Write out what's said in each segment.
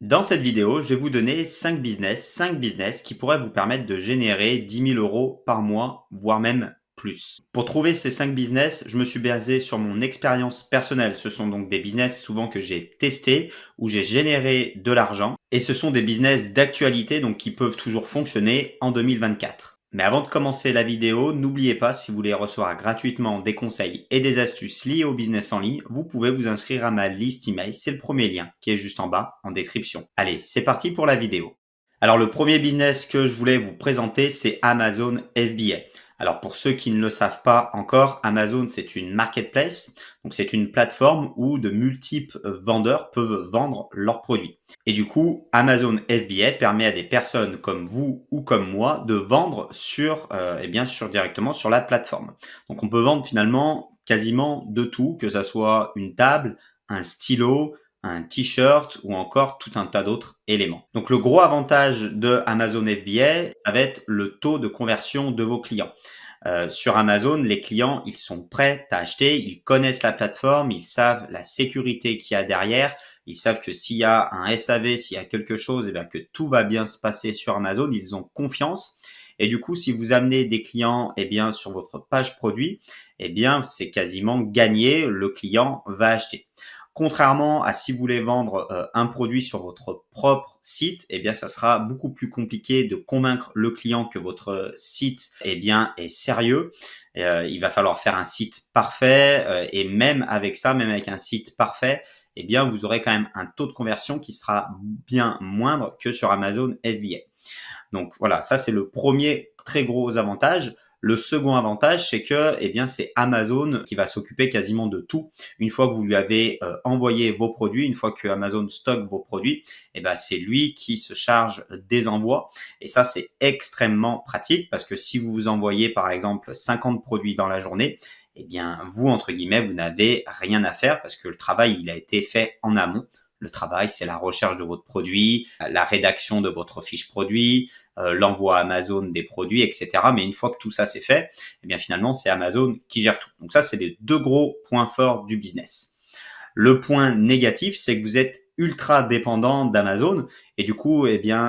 Dans cette vidéo, je vais vous donner 5 business qui pourraient vous permettre de générer 10 000 € par mois, voire même plus. Pour trouver ces 5 business, je me suis basé sur mon expérience personnelle. Ce sont donc des business souvent que j'ai testés, où j'ai généré de l'argent. Et ce sont des business d'actualité, donc qui peuvent toujours fonctionner en 2024. Mais avant de commencer la vidéo, n'oubliez pas, si vous voulez recevoir gratuitement des conseils et des astuces liées au business en ligne, vous pouvez vous inscrire à ma liste email. C'est le premier lien qui est juste en bas en description. Allez, c'est parti pour la vidéo. Alors le premier business que je voulais vous présenter, c'est Amazon FBA. Alors pour ceux qui ne le savent pas encore, Amazon c'est une marketplace, donc c'est une plateforme où de multiples vendeurs peuvent vendre leurs produits. Et du coup, Amazon FBA permet à des personnes comme vous ou comme moi de vendre directement sur la plateforme. Donc on peut vendre finalement quasiment de tout, que ça soit une table, un stylo, un t-shirt ou encore tout un tas d'autres éléments. Donc le gros avantage de Amazon FBA, ça va être le taux de conversion de vos clients. Sur Amazon, les clients, ils sont prêts à acheter, ils connaissent la plateforme, ils savent la sécurité qu'il y a derrière, ils savent que s'il y a un SAV, s'il y a quelque chose, que tout va bien se passer sur Amazon, ils ont confiance. Et du coup, si vous amenez des clients sur votre page produit, c'est quasiment gagné, le client va acheter. Contrairement à si vous voulez vendre un produit sur votre propre site, ça sera beaucoup plus compliqué de convaincre le client que votre site est sérieux. Il va falloir faire un site parfait et même avec ça, même avec un site parfait, vous aurez quand même un taux de conversion qui sera bien moindre que sur Amazon FBA. Donc voilà, ça c'est le premier très gros avantage. Le second avantage, c'est que c'est Amazon qui va s'occuper quasiment de tout. Une fois que vous lui avez envoyé vos produits, une fois que Amazon stocke vos produits, c'est lui qui se charge des envois. Et ça, c'est extrêmement pratique parce que si vous vous envoyez par exemple 50 produits dans la journée, vous, entre guillemets, vous n'avez rien à faire parce que le travail, il a été fait en amont. Le travail, c'est la recherche de votre produit, la rédaction de votre fiche produit, l'envoi Amazon des produits, etc. Mais une fois que tout ça c'est fait, finalement, c'est Amazon qui gère tout. Donc ça, c'est les deux gros points forts du business. Le point négatif, c'est que vous êtes ultra dépendant d'Amazon et du coup,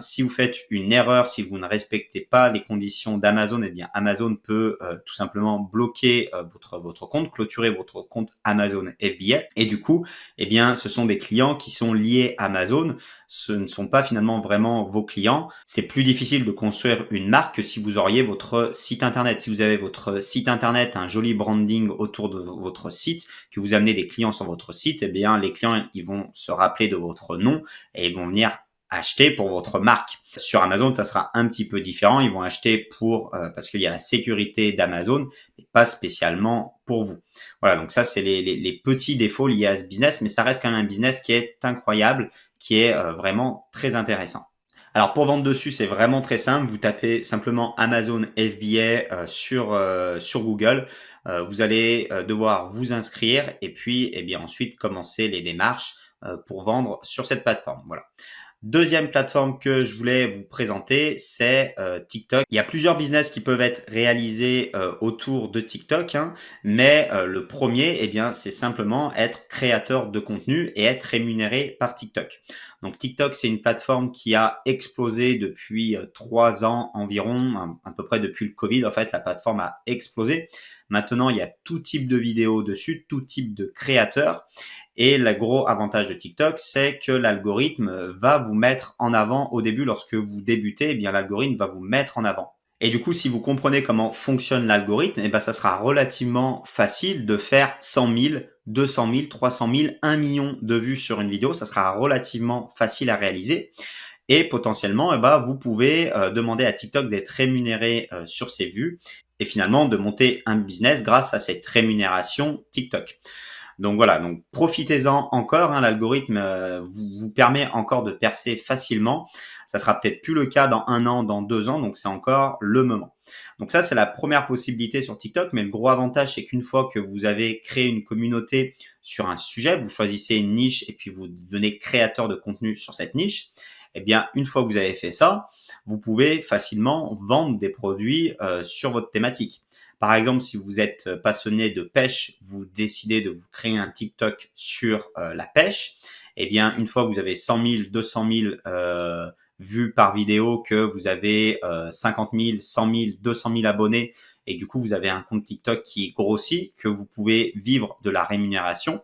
si vous faites une erreur, si vous ne respectez pas les conditions d'Amazon, Amazon peut tout simplement bloquer votre compte, clôturer votre compte Amazon FBA et du coup, ce sont des clients qui sont liés à Amazon. Ce ne sont pas finalement vraiment vos clients. C'est plus difficile de construire une marque que si vous auriez votre site internet. Si vous avez votre site internet, un joli branding autour de votre site, que vous amenez des clients sur votre site, les clients, ils vont se rappeler de votre nom et ils vont venir acheter pour votre marque. Sur Amazon, ça sera un petit peu différent. Ils vont acheter parce qu'il y a la sécurité d'Amazon, mais pas spécialement pour vous. Voilà, donc ça, c'est les petits défauts liés à ce business, mais ça reste quand même un business qui est incroyable, qui est vraiment très intéressant. Alors pour vendre dessus, c'est vraiment très simple. Vous tapez simplement Amazon FBA sur Google. Vous allez devoir vous inscrire et puis ensuite commencer les démarches pour vendre sur cette plateforme. Voilà. Deuxième plateforme que je voulais vous présenter, c'est TikTok. Il y a plusieurs business qui peuvent être réalisés autour de TikTok, mais le premier, c'est simplement être créateur de contenu et être rémunéré par TikTok. Donc TikTok, c'est une plateforme qui a explosé depuis 3 ans environ, à peu près depuis le Covid. En fait, la plateforme a explosé. Maintenant, il y a tout type de vidéos dessus, tout type de créateurs. Et le gros avantage de TikTok, c'est que l'algorithme va vous mettre en avant au début. Lorsque vous débutez, l'algorithme va vous mettre en avant. Et du coup, si vous comprenez comment fonctionne l'algorithme, ça sera relativement facile de faire 100 000, 200 000, 300 000, 1 million de vues sur une vidéo. Ça sera relativement facile à réaliser. Et potentiellement, vous pouvez demander à TikTok d'être rémunéré sur ces vues et finalement de monter un business grâce à cette rémunération TikTok. Donc voilà, donc profitez-en encore. L'algorithme vous permet encore de percer facilement. Ça sera peut-être plus le cas dans 1 an, dans 2 ans, donc c'est encore le moment. Donc ça, c'est la première possibilité sur TikTok, mais le gros avantage, c'est qu'une fois que vous avez créé une communauté sur un sujet, vous choisissez une niche et puis vous devenez créateur de contenu sur cette niche. Une fois que vous avez fait ça, vous pouvez facilement vendre des produits sur votre thématique. Par exemple, si vous êtes passionné de pêche, vous décidez de vous créer un TikTok sur la pêche, eh bien, une fois que vous avez 100 000, 200 000 vues par vidéo, que vous avez 50 000, 100 000, 200 000 abonnés, et du coup, vous avez un compte TikTok qui grossit, que vous pouvez vivre de la rémunération,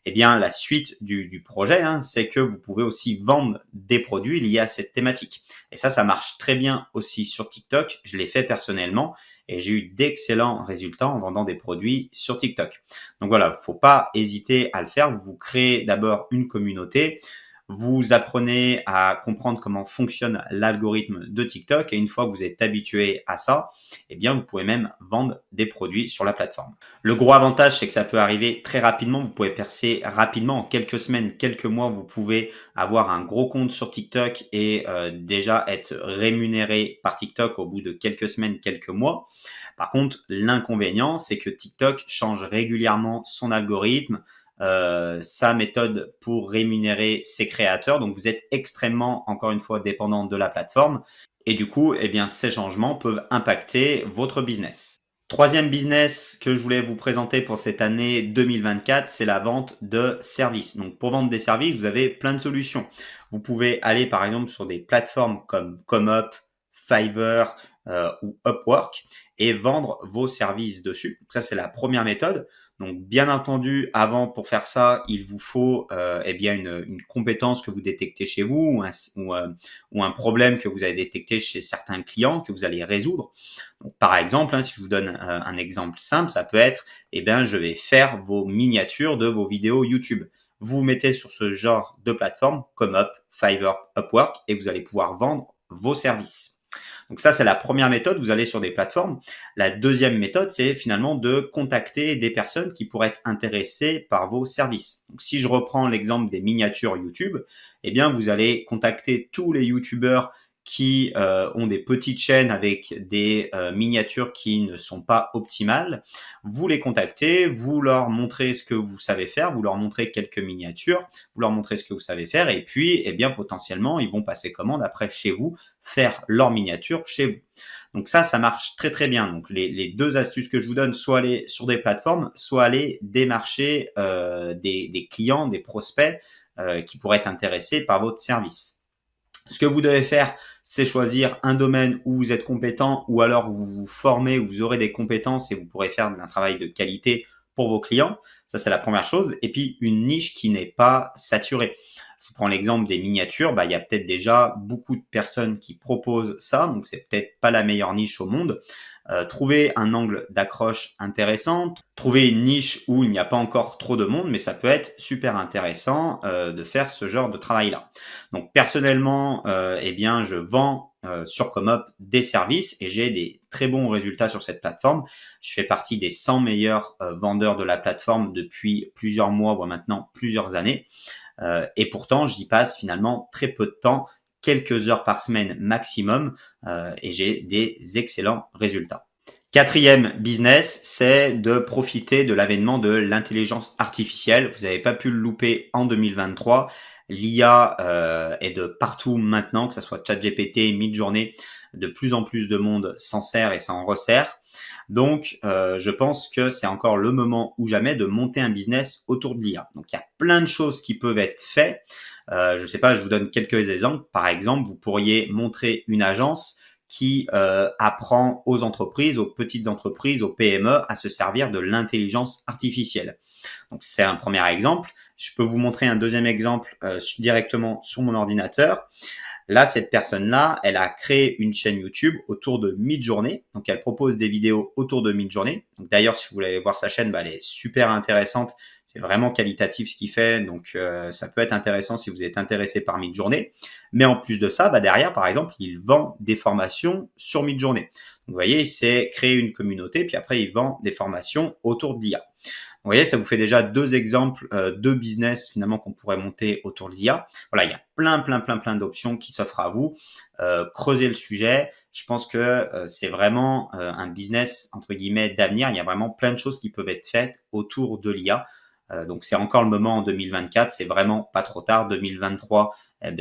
eh bien, la suite du projet, c'est que vous pouvez aussi vendre des produits liés à cette thématique. Et ça marche très bien aussi sur TikTok. Je l'ai fait personnellement et j'ai eu d'excellents résultats en vendant des produits sur TikTok. Donc voilà, faut pas hésiter à le faire. Vous créez d'abord une communauté. Vous apprenez à comprendre comment fonctionne l'algorithme de TikTok et une fois que vous êtes habitué à ça, eh bien, vous pouvez même vendre des produits sur la plateforme. Le gros avantage, c'est que ça peut arriver très rapidement. Vous pouvez percer rapidement en quelques semaines, quelques mois. Vous pouvez avoir un gros compte sur TikTok et déjà être rémunéré par TikTok au bout de quelques semaines, quelques mois. Par contre, l'inconvénient, c'est que TikTok change régulièrement son algorithme, sa méthode pour rémunérer ses créateurs. Donc, vous êtes extrêmement, encore une fois, dépendant de la plateforme. Et du coup, eh bien, ces changements peuvent impacter votre business. Troisième business que je voulais vous présenter pour cette année 2024, c'est la vente de services. Donc, pour vendre des services, vous avez plein de solutions. Vous pouvez aller, par exemple, sur des plateformes comme ComeUp, Fiverr ou Upwork et vendre vos services dessus. Donc, ça, c'est la première méthode. Donc, bien entendu, avant, pour faire ça, il vous faut eh bien une compétence que vous détectez chez vous ou un problème que vous avez détecté chez certains clients que vous allez résoudre. Donc, par exemple, si je vous donne un exemple simple, ça peut être, eh bien, je vais faire vos miniatures de vos vidéos YouTube. Vous vous mettez sur ce genre de plateforme comme Fiverr, Upwork et vous allez pouvoir vendre vos services. Donc ça, c'est la première méthode. Vous allez sur des plateformes. La deuxième méthode, c'est finalement de contacter des personnes qui pourraient être intéressées par vos services. Donc, si je reprends l'exemple des miniatures YouTube, eh bien, vous allez contacter tous les YouTubeurs qui ont des petites chaînes avec des miniatures qui ne sont pas optimales. Vous les contactez, vous leur montrez ce que vous savez faire, vous leur montrez quelques miniatures, vous leur montrez ce que vous savez faire et puis, eh bien, potentiellement, ils vont passer commande après chez vous, faire leur miniature chez vous. Donc ça marche très très bien. Donc les deux astuces que je vous donne, soit aller sur des plateformes, soit aller démarcher des clients, des prospects qui pourraient être intéressés par votre service. Ce que vous devez faire, c'est choisir un domaine où vous êtes compétent ou alors où vous vous formez, où vous aurez des compétences et vous pourrez faire un travail de qualité pour vos clients. Ça, c'est la première chose. Et puis, une niche qui n'est pas saturée. Je vous prends l'exemple des miniatures. Il y a peut-être déjà beaucoup de personnes qui proposent ça, donc c'est peut-être pas la meilleure niche au monde. Trouver un angle d'accroche intéressant, trouver une niche où il n'y a pas encore trop de monde, mais ça peut être super intéressant de faire ce genre de travail-là. Donc personnellement, eh bien, je vends sur ComeUp des services et j'ai des très bons résultats sur cette plateforme. Je fais partie des 100 meilleurs vendeurs de la plateforme depuis plusieurs mois, voire maintenant plusieurs années. Et pourtant, j'y passe finalement très peu de temps, quelques heures par semaine maximum, et j'ai des excellents résultats. Quatrième business, c'est de profiter de l'avènement de l'intelligence artificielle. Vous n'avez pas pu le louper en 2023. L'IA est de partout maintenant, que ce soit ChatGPT, Midjourney, de plus en plus de monde s'en sert et s'en resserre. Donc, je pense que c'est encore le moment ou jamais de monter un business autour de l'IA. Donc, il y a plein de choses qui peuvent être faites. Je ne sais pas, je vous donne quelques exemples. Par exemple, vous pourriez montrer une agence qui apprend aux entreprises, aux petites entreprises, aux PME à se servir de l'intelligence artificielle. Donc, c'est un premier exemple. Je peux vous montrer un deuxième exemple directement sur mon ordinateur. Là, cette personne-là, elle a créé une chaîne YouTube autour de Midjourney. Donc, elle propose des vidéos autour de Midjourney. Donc, d'ailleurs, si vous voulez voir sa chaîne, elle est super intéressante. C'est vraiment qualitatif ce qu'il fait. Donc, ça peut être intéressant si vous êtes intéressé par Midjourney. Mais en plus de ça, derrière, par exemple, il vend des formations sur Midjourney. Donc, vous voyez, il s'est créé une communauté, puis après, il vend des formations autour de l'IA. Vous voyez, ça vous fait déjà deux exemples de business finalement qu'on pourrait monter autour de l'IA. Voilà, il y a plein d'options qui s'offrent à vous. Creusez le sujet. Je pense que c'est vraiment un business entre guillemets d'avenir. Il y a vraiment plein de choses qui peuvent être faites autour de l'IA. Donc c'est encore le moment en 2024. C'est vraiment pas trop tard. 2023,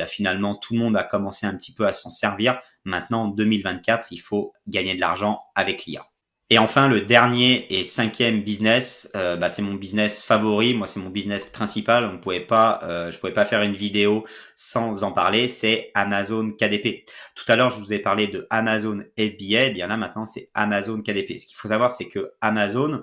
finalement tout le monde a commencé un petit peu à s'en servir. Maintenant en 2024, il faut gagner de l'argent avec l'IA. Et enfin, le dernier et cinquième business, c'est mon business favori. Moi, c'est mon business principal. Je pouvais pas faire une vidéo sans en parler. C'est Amazon KDP. Tout à l'heure, je vous ai parlé de Amazon FBA. Eh bien là, maintenant, c'est Amazon KDP. Ce qu'il faut savoir, c'est que Amazon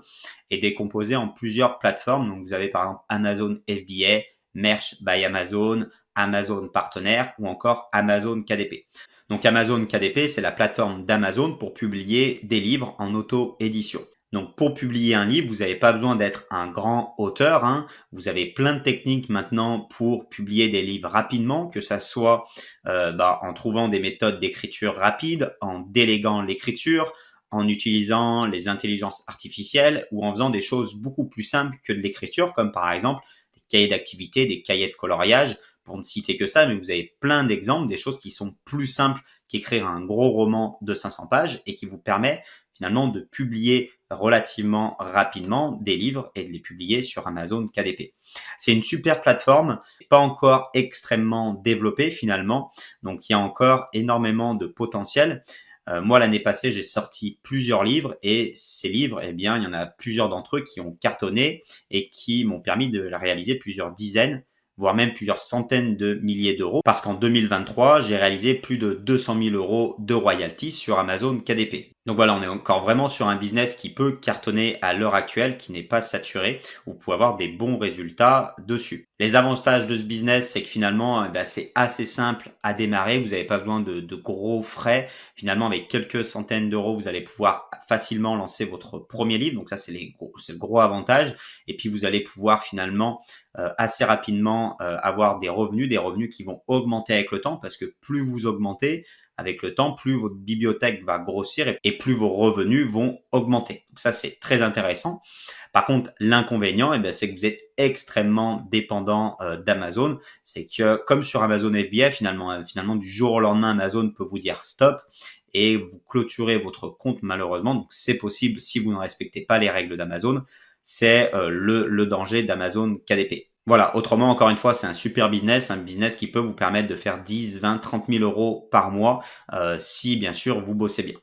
est décomposé en plusieurs plateformes. Donc, vous avez par exemple Amazon FBA, Merch by Amazon, Amazon Partenaire ou encore Amazon KDP. Donc Amazon KDP, c'est la plateforme d'Amazon pour publier des livres en auto-édition. Donc pour publier un livre, vous n'avez pas besoin d'être un grand auteur, hein. Vous avez plein de techniques maintenant pour publier des livres rapidement, que ça soit en trouvant des méthodes d'écriture rapide, en déléguant l'écriture, en utilisant les intelligences artificielles ou en faisant des choses beaucoup plus simples que de l'écriture, comme par exemple des cahiers d'activité, des cahiers de coloriage, pour ne citer que ça, mais vous avez plein d'exemples, des choses qui sont plus simples qu'écrire un gros roman de 500 pages et qui vous permet finalement de publier relativement rapidement des livres et de les publier sur Amazon KDP. C'est une super plateforme, pas encore extrêmement développée finalement, donc il y a encore énormément de potentiel. Moi, l'année passée, j'ai sorti plusieurs livres et ces livres, eh bien, il y en a plusieurs d'entre eux qui ont cartonné et qui m'ont permis de réaliser plusieurs dizaines voire même plusieurs centaines de milliers d'euros, parce qu'en 2023, j'ai réalisé plus de 200 000 euros de royalties sur Amazon KDP. Donc voilà, on est encore vraiment sur un business qui peut cartonner à l'heure actuelle, qui n'est pas saturé, où vous pouvez avoir des bons résultats dessus. Les avantages de ce business, c'est que finalement, c'est assez simple à démarrer. Vous n'avez pas besoin de gros frais. Finalement, avec quelques centaines d'euros, vous allez pouvoir facilement lancer votre premier livre. Donc ça, c'est le gros avantage. Et puis, vous allez pouvoir finalement assez rapidement avoir des revenus qui vont augmenter avec le temps, parce que plus vous augmentez avec le temps, plus votre bibliothèque va grossir et plus vos revenus vont augmenter. Donc ça, c'est très intéressant. Par contre, l'inconvénient, c'est que vous êtes extrêmement dépendant d'Amazon. C'est que comme sur Amazon FBA, finalement, du jour au lendemain, Amazon peut vous dire stop et vous clôturez votre compte malheureusement. Donc c'est possible si vous ne respectez pas les règles d'Amazon. C'est le danger d'Amazon KDP. Voilà, autrement, encore une fois, c'est un super business, un business qui peut vous permettre de faire 10, 20, 30 000 euros par mois si, bien sûr, vous bossez bien.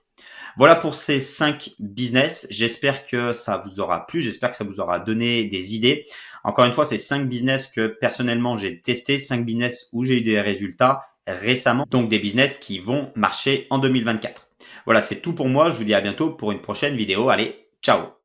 Voilà pour ces 5 business. J'espère que ça vous aura plu. J'espère que ça vous aura donné des idées. Encore une fois, c'est 5 business que personnellement j'ai testé, 5 business où j'ai eu des résultats récemment. Donc des business qui vont marcher en 2024. Voilà, c'est tout pour moi. Je vous dis à bientôt pour une prochaine vidéo. Allez, ciao!